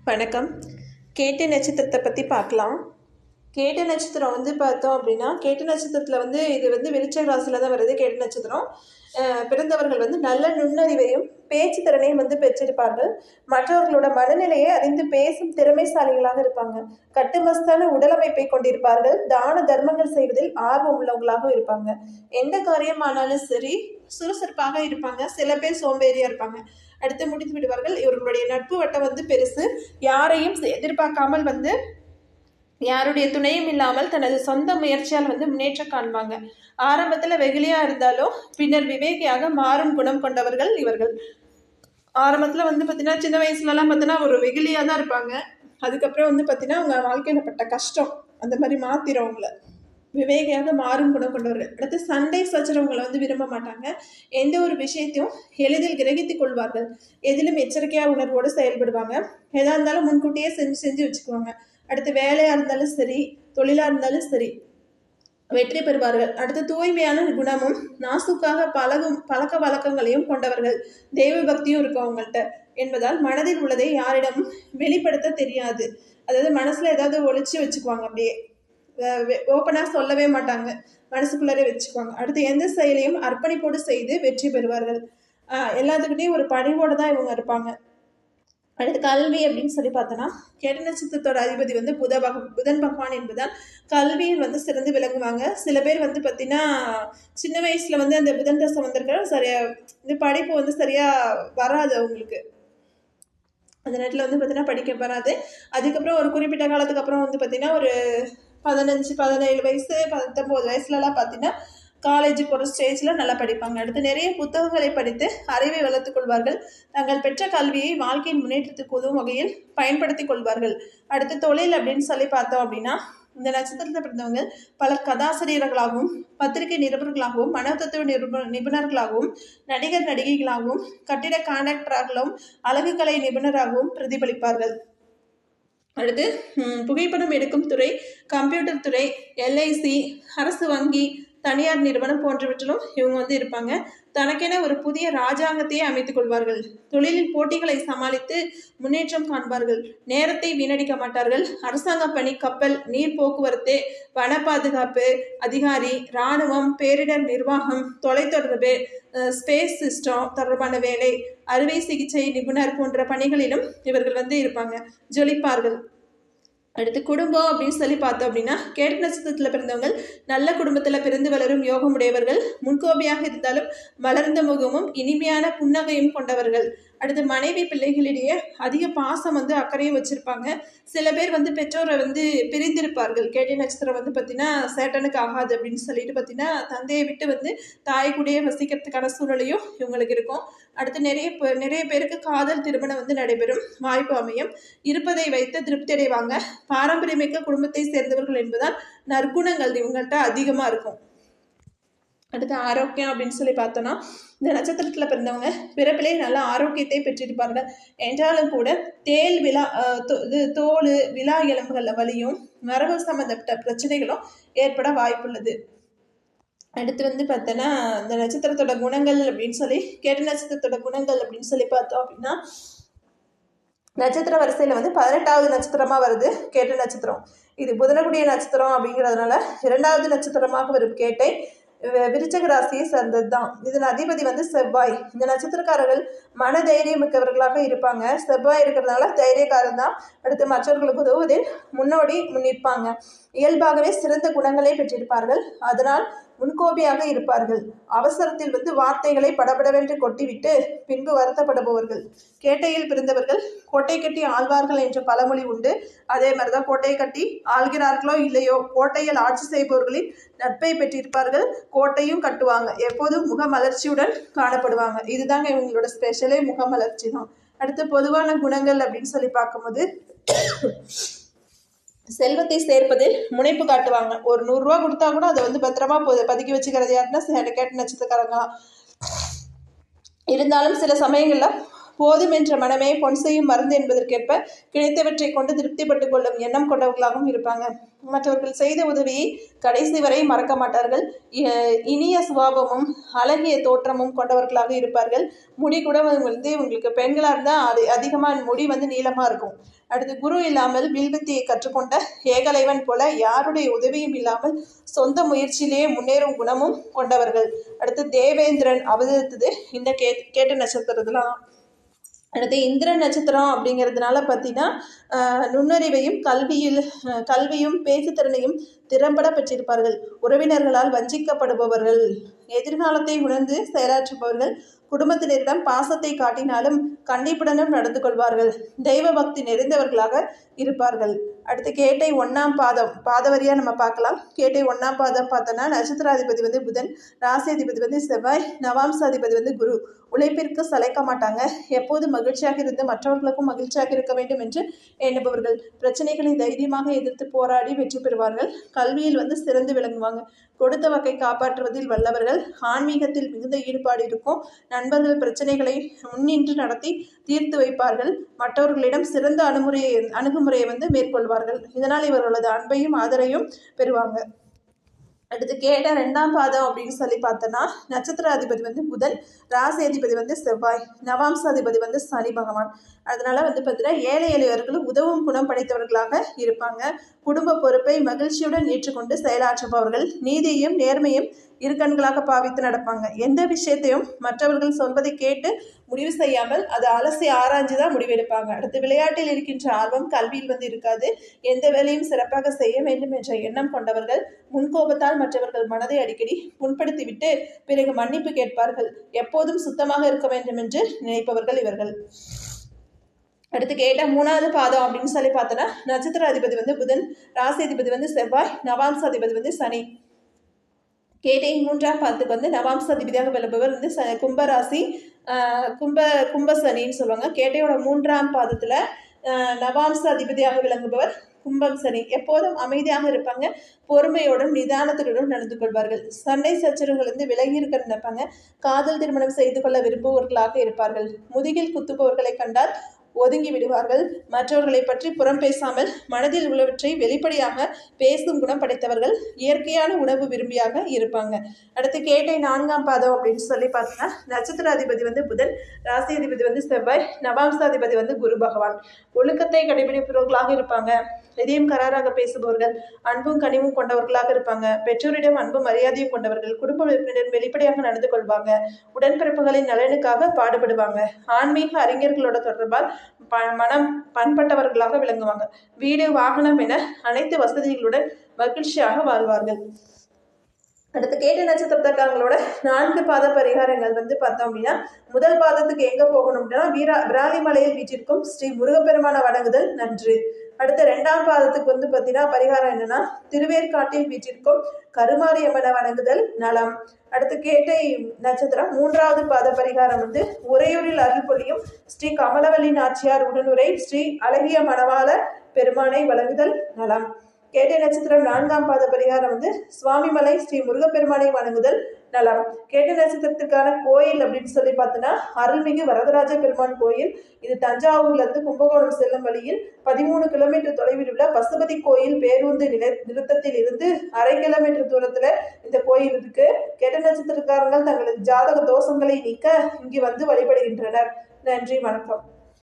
வணக்கம். கேட்டை நட்சத்திரத்தை பற்றி பார்க்கலாம். கேட்டை நட்சத்திரம் பார்த்தோம் அப்படின்னா, கேட்டை நட்சத்திரத்தில் இது விருச்சிக ராசியில் தான் வருது. கேட்டை நட்சத்திரம் பிறந்தவர்கள் நல்ல நுண்ணறிவையும் பேச்சு திறனையும் பெற்றிருப்பார்கள். மற்றவர்களோட மனநிலையை அறிந்து பேசும் திறமைசாலிகளாக இருப்பாங்க. கட்டுமஸ்தான உடலமைப்பை கொண்டிருப்பார்கள். தான தர்மங்கள் செய்வதில் ஆர்வம் உள்ளவங்களாக இருப்பாங்க. எந்த காரியமானாலும் சரி சுறுசுறுப்பாக இருப்பாங்க. சில பேர் சோம்பேறியா இருப்பாங்க. அடுத்து முடித்து விடுவார்கள். இவர்களுடைய நட்பு வட்டம் பெருசு. யாரையும் எதிர்பார்க்காமல் யாருடைய துணையும் இல்லாமல் தனது சொந்த முயற்சியால் முன்னேற்றம் காண்பாங்க. ஆரம்பத்தில் வெகுளியா இருந்தாலும் பின்னர் விவேகியாக மாறும் குணம் கொண்டவர்கள் இவர்கள். ஆரம்பத்தில் பார்த்தீங்கன்னா சின்ன வயசுலலாம் பார்த்தீங்கன்னா ஒரு வெகுளியாக தான் இருப்பாங்க. அதுக்கப்புறம் பார்த்தீங்கன்னா அவங்க வாழ்க்கையில் பட்ட கஷ்டம் அந்த மாதிரி மாத்திரும் அவங்கள. விவேகியாக மாறும் குணம் கொண்டவர்கள். அடுத்து சண்டை சச்சரவங்களை விரும்ப மாட்டாங்க. எந்த ஒரு விஷயத்தையும் எளிதில் கிரகித்துக் கொள்வார்கள். எதிலும் எச்சரிக்கையா உணர்வோடு செயல்படுவாங்க. எதா இருந்தாலும் முன்கூட்டியே செஞ்சு வச்சுக்குவாங்க. அடுத்து வேலையா இருந்தாலும் சரி, தொழிலா இருந்தாலும் சரி வெற்றி பெறுவார்கள். அடுத்து தூய்மையான குணமும் நாசுக்காக பழக்க வழக்கங்களையும் கொண்டவர்கள். தெய்வ பக்தியும் இருக்கும் அவங்கள்ட்ட என்பதால் மனதில் உள்ளதை யாரிடமும் வெளிப்படுத்த தெரியாது. அதாவது மனசுல ஏதாவது ஒழிச்சு வச்சுக்குவாங்க. அப்படியே ஓப்பனாக சொல்லவே மாட்டாங்க, மனசுக்குள்ளே வச்சுக்குவாங்க. அடுத்து எந்த செயலையும் அர்ப்பணிப்போடு செய்து வெற்றி பெறுவார்கள். எல்லாத்துக்கிட்டையும் ஒரு பணிவோடு தான் இவங்க இருப்பாங்க. அடுத்து கல்வி அப்படின்னு சொல்லி பார்த்தோன்னா, கேட்டை நட்சத்திரத்தோட அதிபதி புதன் பகவான் என்பதால் கல்வியில் சிறந்து விளங்குவாங்க. சில பேர் பார்த்தீங்கன்னா சின்ன வயசுல அந்த புதன் தசை வந்திருக்கிற சரியா இந்த படிப்பு சரியா வராது அவங்களுக்கு. அந்த நேரத்தில் பார்த்தீங்கன்னா படிக்க வராது. அதுக்கப்புறம் ஒரு குறிப்பிட்ட காலத்துக்கு அப்புறம் பார்த்தீங்கன்னா ஒரு 15, 17 வயசு 19 வயசுலலாம் பார்த்தீங்கன்னா காலேஜ் போகிற ஸ்டேஜில் நல்லா படிப்பாங்க. அடுத்து நிறைய புத்தகங்களை படித்து அறிவை வளர்த்துக் கொள்வார்கள். தங்கள் பெற்ற கல்வியை வாழ்க்கையின் முன்னேற்றத்துக்கு உதவும் வகையில் பயன்படுத்தி கொள்வார்கள். அடுத்து தொழில் அப்படின்னு சொல்லி பார்த்தோம் அப்படின்னா, இந்த நட்சத்திரத்தில் பிறந்தவங்க பல கதாசிரியர்களாகவும் பத்திரிகை நிருபர்களாகவும் மனோதத்துவ நிபுணர்களாகவும் நடிகர் நடிகைகளாகவும் கட்டிட கான்ட்ராக்டராகவும் அழகுக்கலை நிபுணராகவும் பிரதிபலிப்பார்கள். அடுத்து புகைப்படம் எடுக்கும் துறை, கம்ப்யூட்டர் துறை, LIC, அரசு வங்கி, தனியார் நிறுவனம் போன்றவற்றிலும் இவங்க இருப்பாங்க. தனக்கென ஒரு புதிய ராஜாங்கத்தையே அமைத்துக் கொள்வார்கள். தொழிலில் போட்டிகளை சமாளித்து முன்னேற்றம் காண்பார்கள். நேரத்தை வீணடிக்க மாட்டார்கள். அரசாங்க பணி, கப்பல், நீர் போக்குவரத்து, வன பாதுகாப்பு அதிகாரி, இராணுவம், பேரிடர் நிர்வாகம், தொலைத்தொடர்பு, ஸ்பேஸ் சிஸ்டம் தொடர்பான வேலை, அறுவை சிகிச்சை நிபுணர் போன்ற பணிகளிலும் இவர்கள் இருப்பாங்க, ஜொலிப்பார்கள். அடுத்து குடும்பம் அப்படின்னு சொல்லி பார்த்தோம் அப்படின்னா, கேட்டை நட்சத்திரத்தில் பிறந்தவங்க நல்ல குடும்பத்தில் பிறந்து வளரும் யோகம் உடையவர்கள். முன்கோபியாக இருந்தாலும் மலர்ந்த முகமும் இனிமையான புன்னகையும் கொண்டவர்கள். அடுத்து மனைவி பிள்ளைகளிடையே அதிக பாசம் அக்கறையும் வச்சிருப்பாங்க. சில பேர் பெற்றோரை பிரிந்திருப்பார்கள். கேட்டை நட்சத்திரம் பார்த்தீங்கன்னா சேட்டனுக்கு ஆகாது அப்படின்னு சொல்லிட்டு பார்த்தீங்கன்னா தந்தையை விட்டு தாய் கூடயே வசிக்கிறதுக்கான சூழலையும் இவங்களுக்கு இருக்கும். அடுத்து நிறைய பேருக்கு காதல் திருமணம் நடைபெறும் வாய்ப்பு அமையும். இருப்பதை வைத்து திருப்தி அடைவாங்க. பாரம்பரியமிக்க குடும்பத்தை சேர்ந்தவர்கள் என்பதால் நற்குணங்கள் இவங்கள்ட்ட அதிகமாக இருக்கும். அடுத்து ஆரோக்கியம் அப்படின்னு சொல்லி பார்த்தோன்னா, இந்த நட்சத்திரத்தில் பிறந்தவங்க பிறப்பிலே நல்ல ஆரோக்கியத்தை பெற்றிருப்பார்கள். என்றாலும் கூட தோல் விழா எலும்புகளில் வலியும் மரபு சம்பந்தப்பட்ட பிரச்சனைகளும் ஏற்பட வாய்ப்புள்ளது. அடுத்து பார்த்தோன்னா, இந்த நட்சத்திரத்தோட குணங்கள் அப்படின்னு சொல்லி கேட்டை நட்சத்திரத்தோட குணங்கள் அப்படின்னு சொல்லி பார்த்தோம் அப்படின்னா, நட்சத்திர வரிசையில் 18வது நட்சத்திரமாக வருது கேட்டை நட்சத்திரம். இது புதனக்குடிய நட்சத்திரம் அப்படிங்கிறதுனால 2வது நட்சத்திரமாக வரும் கேட்டை விருச்சிக ராசியை சேர்ந்தது தான். இதன் அதிபதி செவ்வாய். இந்த நட்சத்திரக்காரர்கள் மன தைரியம் மிக்கவர்களாக இருப்பாங்க. செவ்வாய் இருக்கிறதுனால தைரியக்காரன் தான். அடுத்து மற்றவர்களுக்கு உதவுவதில் முன்னோடி நிற்பாங்க. இயல்பாகவே சிறந்த குணங்களை பெற்றிருப்பார்கள். அதனால் முன்கோபியாக இருப்பார்கள். அவசரத்தில் வார்த்தைகளை படபடவென்று கொட்டிவிட்டு பின்பு வருத்தப்படுபவர்கள். கேட்டையில் பிறந்தவர்கள் கோட்டை கட்டி ஆழ்வார்கள் என்ற பழமொழி உண்டு. அதே மாதிரிதான் கோட்டை கட்டி ஆள்கிறார்களோ இல்லையோ, கோட்டையில் ஆட்சி செய்பவர்களின் நட்பை பெற்றிருப்பார்கள். கோட்டையும் கட்டுவாங்க. எப்போதும் முகமலர்ச்சியுடன் காணப்படுவாங்க. இதுதாங்க இவங்களோட ஸ்பெஷலே, முகமலர்ச்சி தான். அடுத்து பொதுவான குணங்கள் அப்படின்னு சொல்லி பார்க்கும்போது, செல்வத்தை சேர்ப்பதில் முனைப்பு காட்டுவாங்க. ஒரு 100 ரூபா கொடுத்தா கூட அதை பத்திரமா பதுக்கி வச்சுக்கிறது யாருன்னா கேட்டை நட்சத்திரக்காரங்க. இருந்தாலும் சில சமயங்களில் போதும் என்ற மனமே பொன் செய்யும் மருந்து என்பதற்கேற்ப கிடைத்தவற்றை கொண்டு திருப்திப்பட்டுக் கொள்ளும் எண்ணம் கொண்டவர்களாகவும் இருப்பாங்க. மற்றவர்கள் செய்த உதவியை கடைசி வரை மறக்க மாட்டார்கள். இனிய சுபாவமும் அழகிய தோற்றமும் கொண்டவர்களாக இருப்பார்கள். முடி கூட வந்து உங்களுக்கு பெண்களாக இருந்தால் அது அதிகமாக முடி வந்து நீளமாக இருக்கும். அடுத்து குரு இல்லாமல் வில்வித்தையை கற்றுக்கொண்ட ஏகலைவன் போல யாருடைய உதவியும் இல்லாமல் சொந்த முயற்சியிலேயே முன்னேறும் குணமும் கொண்டவர்கள். அடுத்து தேவேந்திரன் அவதரித்தது இந்த கேட்ட நட்சத்திரத்துலாம். அடுத்து இந்திர நட்சத்திரம் அப்படிங்கிறதுனால பார்த்தீங்கன்னா நுண்ணறிவையும் கல்வியும் பேச்சுத்திறனையும் திறம்பட பெற்றிருப்பார்கள். உறவினர்களால் வஞ்சிக்கப்படுபவர்கள், எதிர்காலத்தை உணர்ந்து செயலாற்றுபவர்கள், குடும்பத்தினரிடம் பாசத்தை காட்டினாலும் கண்டிப்புடனும் நடந்து கொள்வார்கள். தெய்வ பக்தி நிறைந்தவர்களாக இருப்பார்கள். அடுத்து கேட்டை 1ஆம் பாதவரியாக நம்ம பார்க்கலாம். கேட்டை 1ஆம் பாதம் பார்த்தோன்னா நட்சத்திராதிபதி வந்து புதன், ராசியாதிபதி வந்து செவ்வாய், நவாம்சாதிபதி வந்து குரு. உழைப்பிற்கு சளைக்க மாட்டாங்க. எப்போது மகிழ்ச்சியாக இருந்து மற்றவர்களுக்கும் மகிழ்ச்சியாக இருக்க வேண்டும் என்று எண்ணுபவர்கள். பிரச்சனைகளை தைரியமாக எதிர்த்து போராடி வெற்றி பெறுவார்கள். கல்வியில் வந்து சிறந்து விளங்குவாங்க. கொடுத்த வகை காப்பாற்றுவதில் வல்லவர்கள். ஆன்மீகத்தில் மிகுந்த ஈடுபாடு இருக்கும். நண்பர்கள் பிரச்சனைகளை முன்னின்று நடத்தி தீர்த்து வைப்பார்கள். மற்றவர்களிடம் சிறந்த அணுகுமுறையை வந்து மேற்கொள்வார்கள். இதனால் இவர்களது அன்பையும் ஆதரையும் பெறுவாங்க. அடுத்து கேட்ட 2ஆம் பாதம் அப்படின்னு சொல்லி பார்த்தோன்னா நட்சத்திராதிபதி வந்து புதன், ராசி அதிபதி வந்து செவ்வாய், நவாம்சாதிபதி வந்து சனி பகவான். அதனால வந்து பார்த்தீங்கன்னா ஏழை எளியவர்களும் உதவும் குணம் படைத்தவர்களாக இருப்பாங்க. குடும்ப பொறுப்பை மகிழ்ச்சியுடன் ஏற்றுக்கொண்டு செயலாற்றுபவர்கள். நீதியையும் நேர்மையும் இருக்கண்களாக பாவித்து நடப்பாங்க. எந்த விஷயத்தையும் மற்றவர்கள் சொல்வதை கேட்டு முடிவு செய்யாமல் அதை அலசி ஆராய்ஞ்சு தான் முடிவெடுப்பாங்க. அடுத்து விளையாட்டில் இருக்கின்ற ஆர்வம் கல்வியில் வந்து இருக்காது. எந்த வேலையும் சிறப்பாக செய்ய வேண்டும் என்ற எண்ணம் கொண்டவர்கள். முன்கோபத்தால் மற்றவர்கள் மனதை அடிக்கடி புண்படுத்திவிட்டு பிறகு மன்னிப்பு கேட்பார்கள். எப்போதும் சுத்தமாக இருக்க வேண்டும் என்று நினைப்பவர்கள் இவர்கள். அடுத்து கேட்ட 3ஆவது பாதம் அப்படின்னு சொல்லி பார்த்தோன்னா நட்சத்திர அதிபதி வந்து புதன், ராசி அதிபதி வந்து செவ்வாய், நவாம்ச அதிபதி வந்து சனி. கேட்டை 3ஆம் பாதத்துக்கு வந்து நவாம்ச அதிபதியாக விளம்பவர் வந்து கும்பராசி, கும்ப சனின்னு சொல்லுவாங்க. கேட்டையோட 3ஆம் பாதத்தில் நவாம்ச அதிபதியாக விளங்குபவர் கும்பம் சனி. எப்போதும் அமைதியாக இருப்பாங்க. பொறுமையோடும் நிதானத்துடன் நடந்து கொள்வார்கள். சண்டை சச்சரவுகள் வந்து விலகி இருக்க நினைப்பாங்க. காதல் திருமணம் செய்து கொள்ள விரும்புபவர்களாக இருப்பார்கள். முதுகில் குத்துபவர்களை கண்டால் ஒதுங்கி விடுவார்கள். மற்றவர்களை பற்றி புறம் பேசாமல் மனதில் உள்ளவற்றை வெளிப்படையாக பேசும் குணம் படைத்தவர்கள். இயற்கையான உணவு விரும்பியாக இருப்பாங்க. அடுத்து கேட்டை 4ஆம் பாதம் அப்படின்னு சொல்லி பார்த்தோன்னா நட்சத்திர அதிபதி வந்து புதன், ராசி அதிபதி வந்து செவ்வாய், நவாம்சாதிபதி வந்து குரு பகவான். ஒழுக்கத்தை கடைபிடிப்பவர்களாக இருப்பாங்க. எதையும் கராராக பேசுபவர்கள். அன்பும் கனிவும் கொண்டவர்களாக இருப்பாங்க. பெற்றோரிடம் அன்பும் மரியாதையும் கொண்டவர்கள். குடும்ப உறுப்பினரிடம் வெளிப்படையாக நடந்து கொள்வாங்க. உடன்பிறப்புகளின் நலனுக்காக பாடுபடுவாங்க. ஆன்மீக அறிஞர்களோட தொடர்பால் மனம் பண்பட்டவர்களாக விளங்குவாங்க. வீடு, வாகனம் என அனைத்து வசதிகளுடன் மகிழ்ச்சியாக வாழ்வார்கள். அடுத்து கேட்ட நட்சத்திரக்காரங்களோட 4 பாத பரிகாரங்கள் வந்து பார்த்தோம் அப்படின்னா முதல் பாதத்துக்கு எங்க போகணும் அப்படின்னா விராலிமலையில் வீற்றிருக்கும் ஸ்ரீ முருகப்பெருமான வணங்குதல் நன்று. அடுத்த 2ஆம் பாதத்துக்கு வந்து பார்த்தீங்கன்னா பரிகாரம் என்னன்னா திருவேற்காட்டில் வீற்றிருக்கும் கருமாரியம்மனை வணங்குதல் நலம். அடுத்து கேட்டை நட்சத்திரம் 3ஆவது பாத பரிகாரம் வந்து உறையூரில் அருள் பொழியும் ஸ்ரீ கமலவல்லி நாச்சியார் உடனுரை ஸ்ரீ அழகிய மணவாள பெருமானை வணங்குதல் நலம். கேட்டை நட்சத்திரம் 4ஆம் பாத பரிகாரம் வந்து சுவாமிமலை ஸ்ரீ முருகப்பெருமானை வணங்குதல் நலம். கேட்டை நட்சத்திரத்துக்கான கோயில் அப்படின்னு சொல்லி பார்த்தோன்னா அருள்மிகு வரதராஜ பெருமான் கோயில். இது தஞ்சாவூர்ல இருந்து கும்பகோணம் செல்லும் வழியில் 13 கிலோமீட்டர் தொலைவில் உள்ள பசுபதி கோயில் பேருந்து நிறுத்தத்தில் இருந்து 1/2 கிலோமீட்டர் தூரத்துல இந்த கோயில் இருக்கு. கேட்டை நட்சத்திரக்காரங்கள் தங்களது ஜாதக தோஷங்களை நீக்க இங்கு வந்து வழிபடுகின்றனர். நன்றி, வணக்கம்.